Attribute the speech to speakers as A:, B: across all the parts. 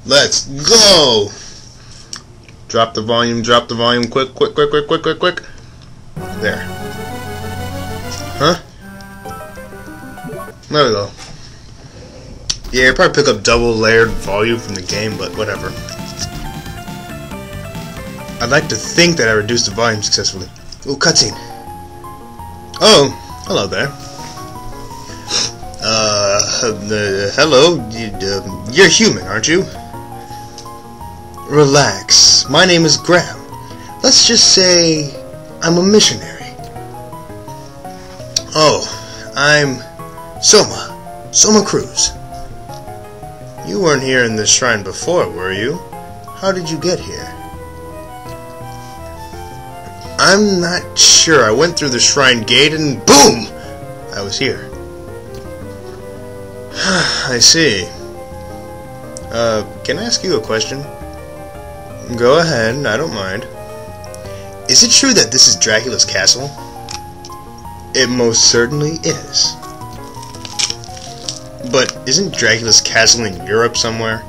A: Let's go! Drop the volume, quick, quick, quick, quick, quick, quick, quick. There. Huh? There we go. Yeah, probably pick up double layered volume from the game, but whatever. I'd like to think that I reduced the volume successfully. Ooh, cutscene. Oh, hello there. Hello. You're human, aren't you? Relax. My name is Graham. Let's just say I'm a missionary. Oh, I'm Soma Cruz. You weren't here in this shrine before, were you? How did you get here? I'm not sure. I went through the shrine gate and boom! I was here. I see. Can I ask you a question? Go ahead, I don't mind. Is it true that this is Dracula's castle? It most certainly is. But isn't Dracula's castle in Europe somewhere?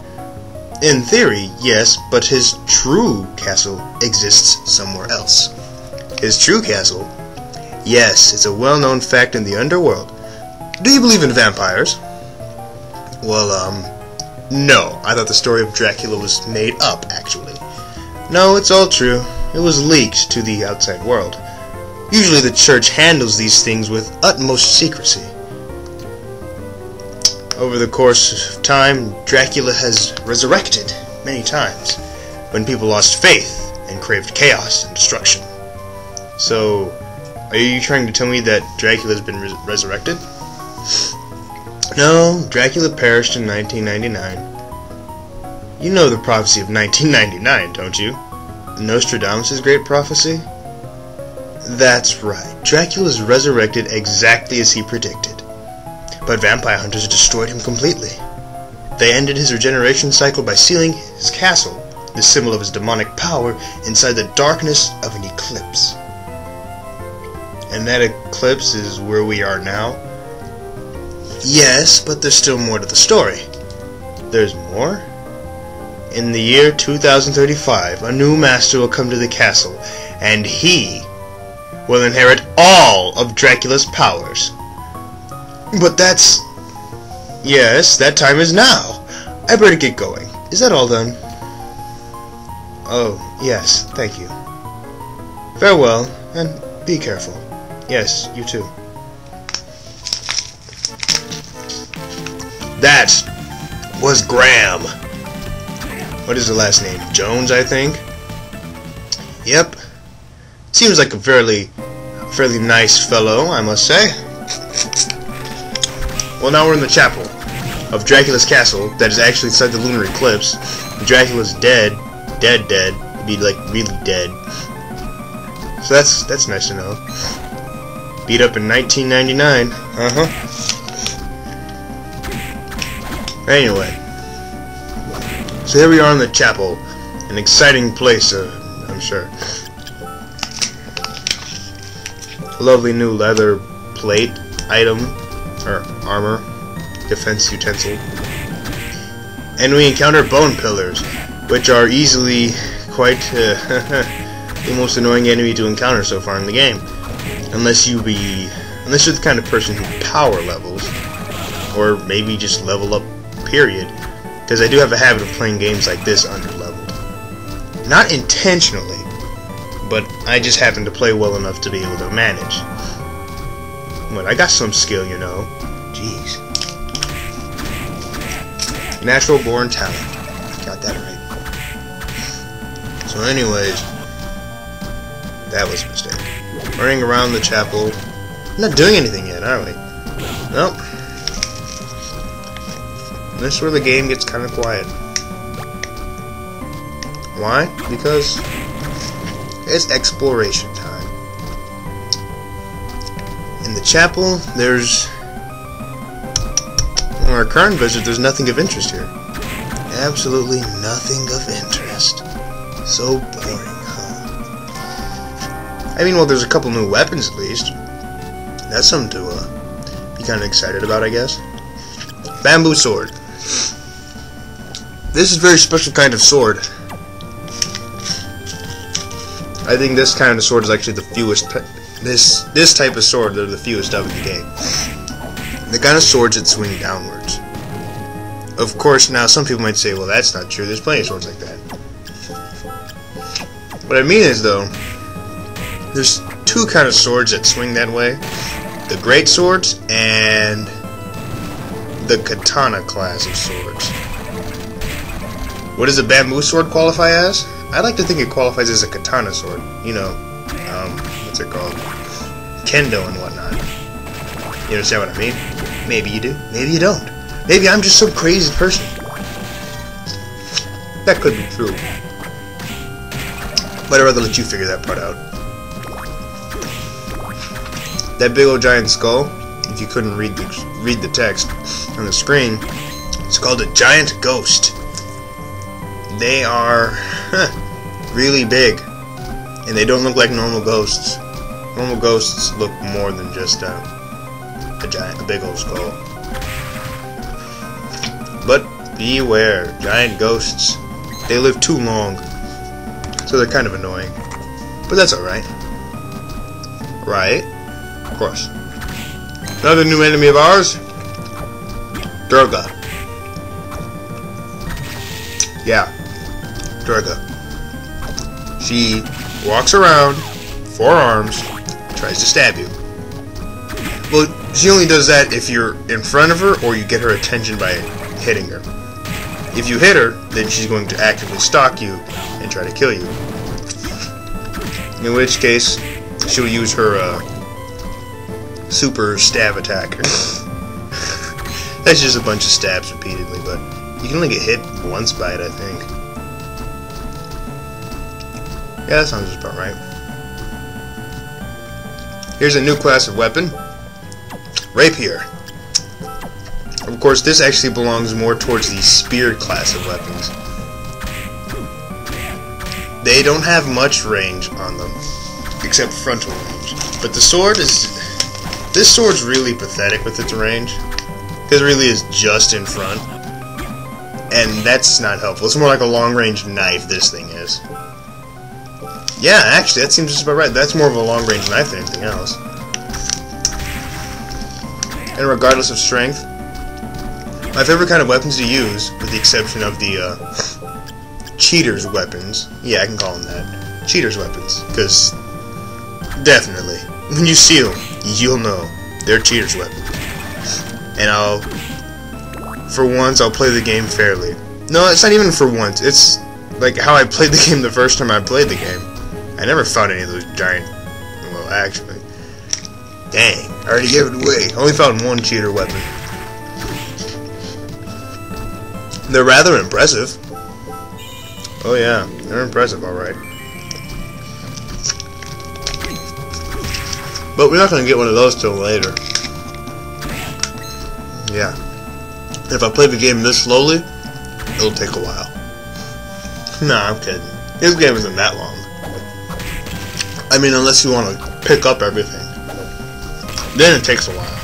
A: In theory, yes, but his true castle exists somewhere else. His true castle? Yes, it's a well-known fact in the underworld. Do you believe in vampires? Well, no. I thought the story of Dracula was made up, actually. No, it's all true. It was leaked to the outside world. Usually the church handles these things with utmost secrecy. Over the course of time, Dracula has resurrected many times, when people lost faith and craved chaos and destruction. So, are you trying to tell me that Dracula's been resurrected? No, Dracula perished in 1999. You know the prophecy of 1999, don't you? Nostradamus' great prophecy? That's right. Dracula's resurrected exactly as he predicted. But vampire hunters destroyed him completely. They ended his regeneration cycle by sealing his castle, the symbol of his demonic power, inside the darkness of an eclipse. And that eclipse is where we are now? Yes, but there's still more to the story. There's more? In the year 2035, a new master will come to the castle, and he will inherit all of Dracula's powers. But that's... Yes, that time is now. I better get going. Is that all done? Oh, yes, thank you. Farewell, and be careful. Yes, you too. That was Graham. What is the last name? Jones, I think? Yep. Seems like a fairly nice fellow, I must say. Well, now we're in the chapel of Dracula's castle that is actually inside the lunar eclipse. Dracula's dead. Dead. Be like really dead. So that's nice to know. Beat up in 1999. Anyway. So here we are in the chapel. An exciting place, I'm sure. Lovely new leather plate item, or armor, defense utensil. And we encounter bone pillars, which are easily quite the most annoying enemy to encounter so far in the game. Unless you're the kind of person who power levels, or maybe just level up, period. Because I do have a habit of playing games like this under-leveled. Not intentionally, but I just happen to play well enough to be able to manage. But I got some skill, you know. Jeez. Natural born talent. Got that right. So anyways, that was a mistake. Running around the chapel. Not doing anything yet, are we? Nope. This is where the game gets kind of quiet. Why? Because it's exploration time. In the chapel, there's... On our current visit, there's nothing of interest here. Absolutely nothing of interest. So boring, huh? I mean, well, there's a couple new weapons at least. That's something to be kind of excited about, I guess. Bamboo sword. This is a very special kind of sword. I think this kind of sword is actually the fewest. This type of sword, they're the fewest of in the game. The kind of swords that swing downwards. Of course, now some people might say, well, that's not true. There's plenty of swords like that. What I mean is, though, there's two kind of swords that swing that way. The great swords and the katana class of swords. What does a bamboo sword qualify as? I like to think it qualifies as a katana sword. You know, what's it called? Kendo and whatnot. You understand what I mean? Maybe you do, maybe you don't. Maybe I'm just some crazy person. That could be true. But I'd rather let you figure that part out. That big old giant skull, if you couldn't read the text on the screen, it's called a giant ghost. They are really big, and they don't look like normal ghosts. Normal ghosts look more than just a big old skull. But beware, giant ghosts. They live too long, so they're kind of annoying. But that's alright. Right? Of course. Another new enemy of ours? Durga. Yeah. Durga. She walks around, 4 arms, tries to stab you. Well, she only does that if you're in front of her or you get her attention by hitting her. If you hit her, then she's going to actively stalk you and try to kill you. In which case, she'll use her super stab attack. That's just a bunch of stabs repeatedly, but you can only get hit once by it, I think. Yeah, that sounds just about right. Here's a new class of weapon. Rapier. Of course, this actually belongs more towards the spear class of weapons. They don't have much range on them, except frontal range. But the sword is... This sword's really pathetic with its range, because it really is just in front. And that's not helpful. It's more like a long-range knife, this thing is. Yeah, actually, that seems just about right. That's more of a long-range knife than anything else. And regardless of strength, my favorite kind of weapons to use, with the exception of the cheaters' weapons. Yeah, I can call them that. Cheaters' weapons. Because, definitely, when you see them, you'll know they're cheaters' weapons. And for once, I'll play the game fairly. No, it's not even for once. It's like how I played the game the first time I played the game. I never found any of those giant... Well, actually... Dang, I already gave it away. I only found one cheater weapon. They're rather impressive. Oh yeah, they're impressive, alright. But we're not going to get one of those till later. Yeah. If I play the game this slowly, it'll take a while. Nah, I'm kidding. This game isn't that long. I mean, unless you want to pick up everything. Then it takes a while.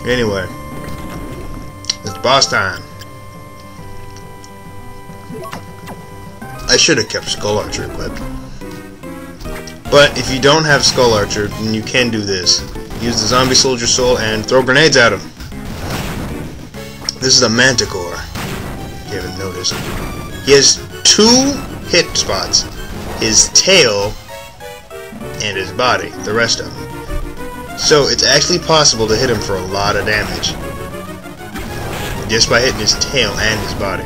A: Anyway. It's boss time. I should have kept Skull Archer equipped. But if you don't have Skull Archer, then you can do this. Use the Zombie Soldier Soul and throw grenades at him. This is a Manticore. If you haven't noticed. He has 2 hit spots. His tail and his body. The rest of him. So it's actually possible to hit him for a lot of damage. Just by hitting his tail and his body.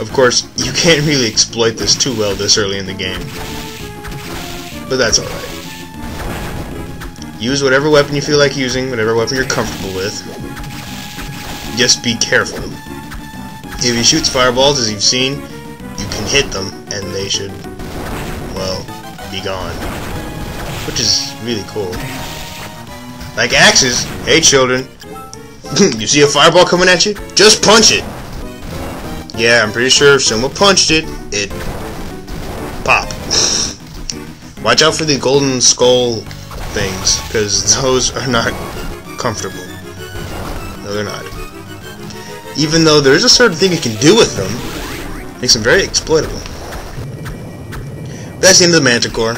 A: Of course, you can't really exploit this too well this early in the game. But that's alright. Use whatever weapon you feel like using, whatever weapon you're comfortable with. Just be careful. If he shoots fireballs, as you've seen, you can hit them, and they should, well, be gone. Which is really cool. Like axes, hey children, you see a fireball coming at you? Just punch it! Yeah, I'm pretty sure if someone punched it, it'd pop. Watch out for the golden skull things, because those are not comfortable. No, they're not. Even though there is a certain thing you can do with them, makes them very exploitable. That's the end of the Manticore.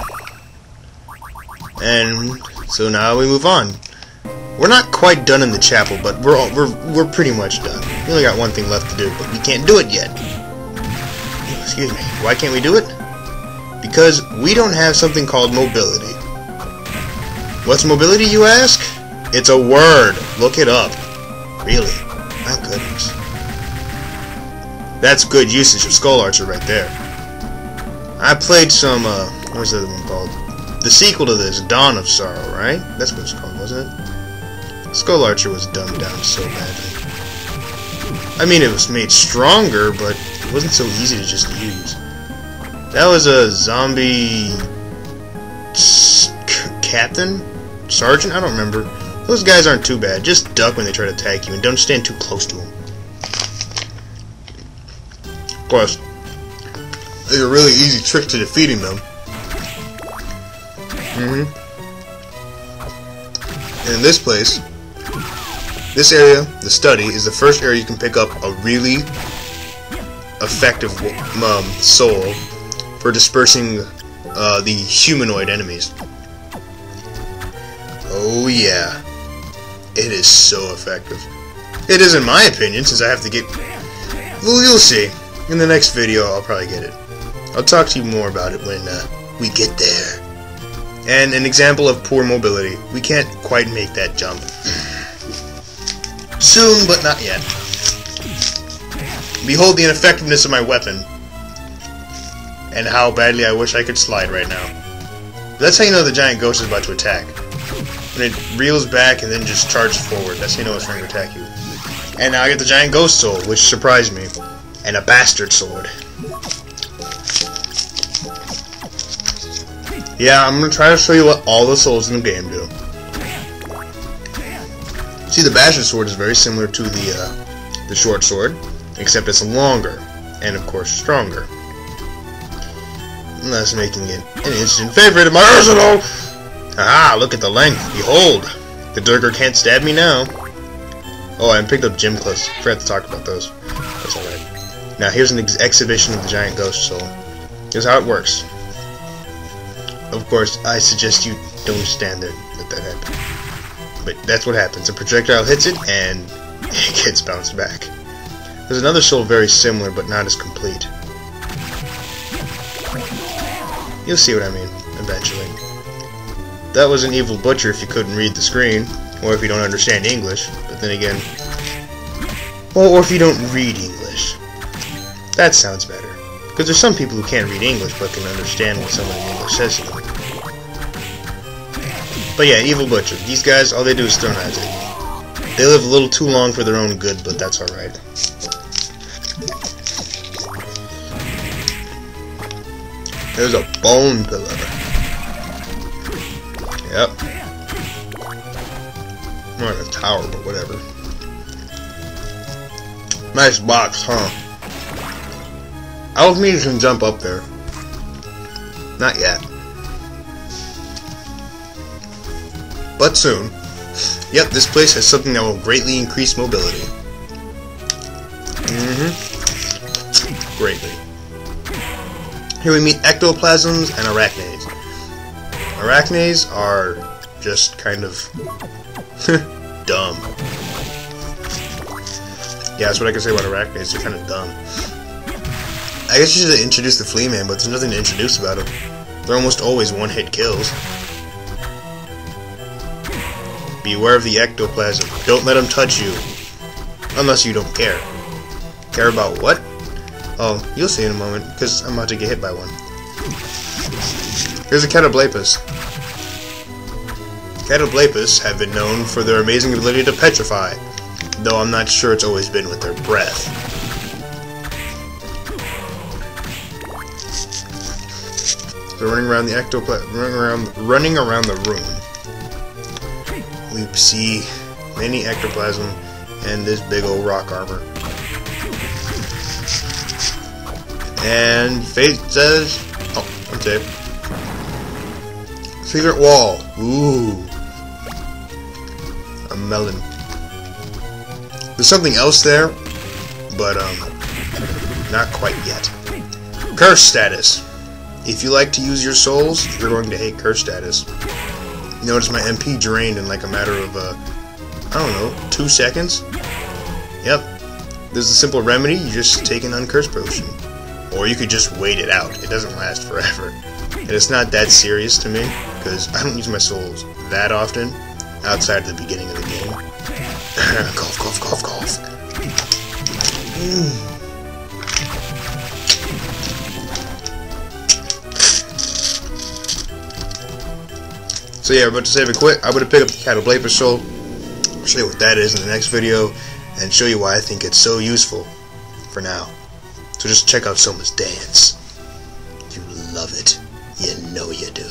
A: And so now we move on. We're not quite done in the chapel, but we're pretty much done. We only got one thing left to do, but we can't do it yet. Excuse me. Why can't we do it? Because we don't have something called mobility. What's mobility, you ask? It's a word. Look it up. Really? My goodness. That's good usage of Skull Archer right there. I played some, what was the other one called? The sequel to this, Dawn of Sorrow, right? That's what it's called, wasn't it? Skull Archer was dumbed down so badly. I mean, it was made stronger, but it wasn't so easy to just use. That was a zombie captain? Sergeant? I don't remember. Those guys aren't too bad. Just duck when they try to attack you, and don't stand too close to them. Of course, there's a really easy trick to defeating them. And in this place, this area, the study, is the first area you can pick up a really effective soul for dispersing the humanoid enemies. Oh yeah, it is so effective. It is in my opinion, since I have to get... Well, you'll see. In the next video, I'll probably get it. I'll talk to you more about it when we get there. And an example of poor mobility. We can't quite make that jump. Soon, but not yet. Behold the ineffectiveness of my weapon. And how badly I wish I could slide right now. That's how you know the giant ghost is about to attack. When it reels back and then just charges forward. That's how you know it's trying to attack you. And now I get the giant ghost soul, which surprised me. And a bastard sword. Yeah, I'm going to try to show you what all the souls in the game do. See, the bastard sword is very similar to the short sword, except it's longer, and of course stronger. And that's making it an instant favorite of my arsenal! Ah, look at the length. Behold! The Durger can't stab me now. Oh, I picked up gym clips. Forgot to talk about those. That's alright. Now here's an exhibition of the giant ghost soul. Here's how it works. Of course, I suggest you don't stand there and let that happen. But that's what happens. A projectile hits it, and it gets bounced back. There's another soul very similar, but not as complete. You'll see what I mean, eventually. That was an evil butcher if you couldn't read the screen, or if you don't understand English, but then again... Well, or if you don't read English. That sounds better. Because there's some people who can't read English but can understand what someone in English says to them. But yeah, evil butcher. These guys, all they do is throw knives at you. They live a little too long for their own good, but that's alright. There's a bone pillar. Yep. More like a tower, but whatever. Nice box, huh? Elf means can jump up there. Not yet. But soon. Yep, this place has something that will greatly increase mobility. Greatly. Here we meet ectoplasms and arachnes. Arachnes are just kind of dumb. Yeah, that's what I can say about arachnes. They're kind of dumb. I guess you should introduce the Flea Man, but there's nothing to introduce about him. They're almost always one-hit kills. Beware of the ectoplasm. Don't let him touch you. Unless you don't care. Care about what? Oh, you'll see in a moment, because I'm about to get hit by one. Here's a Catoblepus. Catoblepus have been known for their amazing ability to petrify, though I'm not sure it's always been with their breath. So running around the running around the room, we see many ectoplasm and this big old rock armor. And Fate says, "Oh, I'm safe." Secret wall. Ooh, a melon. There's something else there, but not quite yet. Curse status. If you like to use your souls, you're going to hate curse status. Notice my MP drained in like a matter of, I don't know, 2 seconds? Yep. There's a simple remedy, you just take an uncursed potion. Or you could just wait it out, it doesn't last forever. And it's not that serious to me, because I don't use my souls that often, outside of the beginning of the game. Cough, cough, cough, cough. So yeah, we're about to save it quick. I'm going to pick up the Castlevania soul, show you what that is in the next video, and show you why I think it's so useful for now. So just check out Soma's dance. You love it. You know you do.